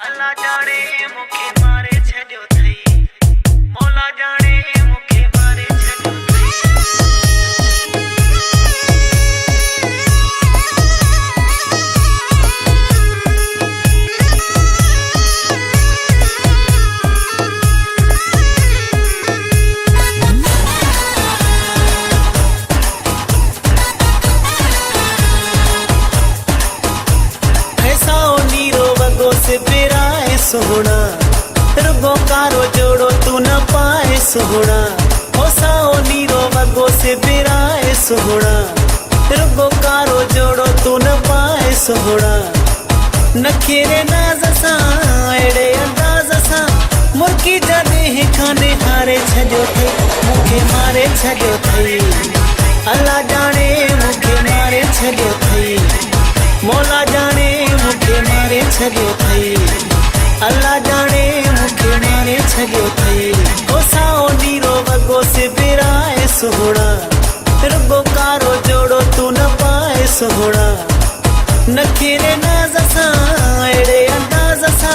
अल्लाह जाने मुखे मारे छड्यो थई मौला जाने मुखे मारे छड्यो से बिराए सोहना रुगो कारो जोड़ो तू न पाए सोहना हो साओ नीरो वगो से बिराए सोहना रुगो कारो जोड़ो तू न पाए सोहना नखेरे नाज सा एड़े अंदाज सा मुर्की जादे है खाने हारे छड्यो थे मुखे मारे छड्यो थई अल्लाह जाने मुखे मारे छड्यो थई मौला जाने मुखे मारे छड्यो थई अल्लाह जाने मुखे मारे छड्यो थई ओ साओ नीरो वगो से बिराए सोहना रुगो कारो जोड़ो तू न पाए सोहना नखेरे नाज सा एड़े अंदाज सा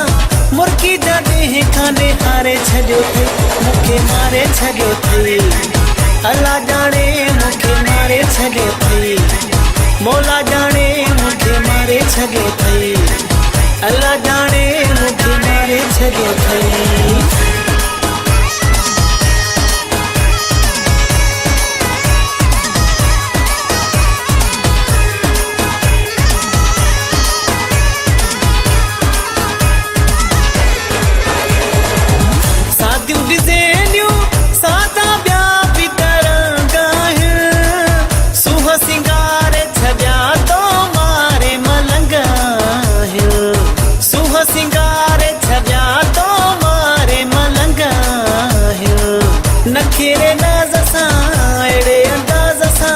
मुर्की जादे है खाने हारे छड्यो थई मुखे मारे छड्यो थई अल्लाह जाने मुखे मारे छड्यो थई मौला जाने मुखे मारे छड्यो थई अल्लाह जाने मुखे मारे छड्यो थई सादियों डिज़ाइनियों सादा ब्या भी तरंगा है सुह सिंगार छड्या तो मारे मलंगा है सुह सिंगार छड्या तो मारे मलंगा है नखेरे नाज सा एड़े अंदाज सा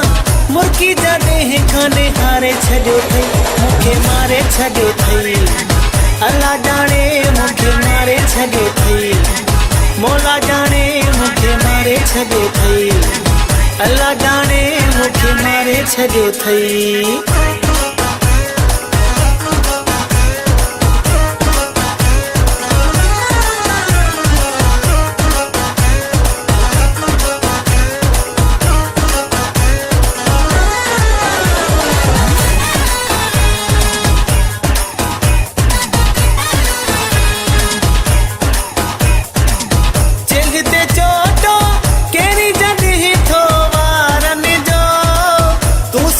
मुर्की जादे है खाने हारे छड्यो थई मुखे मारे छड्यो थई अल्लाह जाने मुखे मारे छड्यो थई मौला जाने मुखे मारे छड्यो थई अल्लाह जाने मुखे मारे छड्यो थई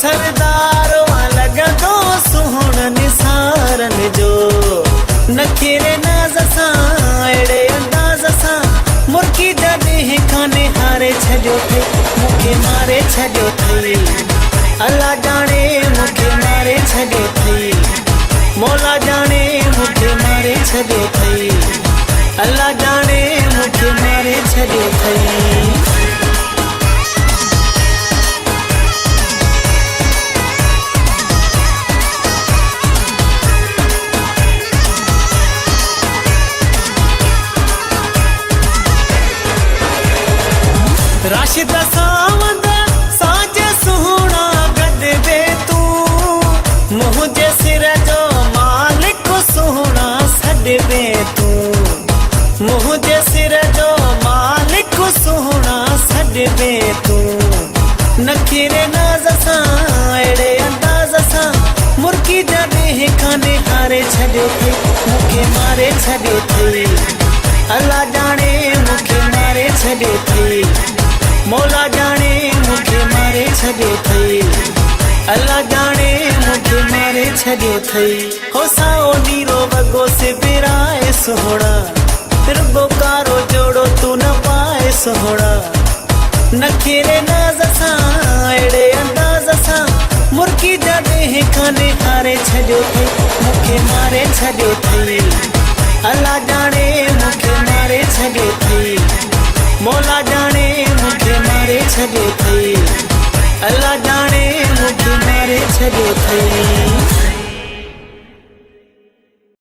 सरदार वाला गदो सोहण निसारन जो नखेरे नाज सा एड़े अंदाज सा मुर्की जादे है खाने हारे छड्यो थई मुखे मारे छड्यो थई अल्लाह जाने मुखे मारे छड्यो थई मौला जाने मुखे मारे छड्यो थई अल्लाह जाने मुखे मारे छड्यो थई राशिद सावंद साज सोहना गद दे तू मुझे सिर जो मालिक सोहना सड दे तू मुझे सिर जो मालिक सोहना सड दे तू नखेरे नाज सा एड़े अंदाज सा मुर्की जादे है खाने हारे छड्यो थई मुखे मारे छड्यो थई अल्लाह जाने मुखे मारे छड्यो थई मौला जाने मुखे मारे छड्यो थई अल्लाह जाने मुखे मारे छड्यो थई हो साओ नीरो वगो से बिराए सोहना रुगो कारो जोड़ो तू न पाए सोहना नखेरे नाज सा एड़े अंदाज सा मुर्की जादे है खाने हारे छड्यो थई मुखे मारे छड्यो थई अल्लाह जाने मुखे मारे छड्यो थई मौला जाने मुखे मारे छड्यो थई अल्लाह जाने मुखे मारे छड्यो थई।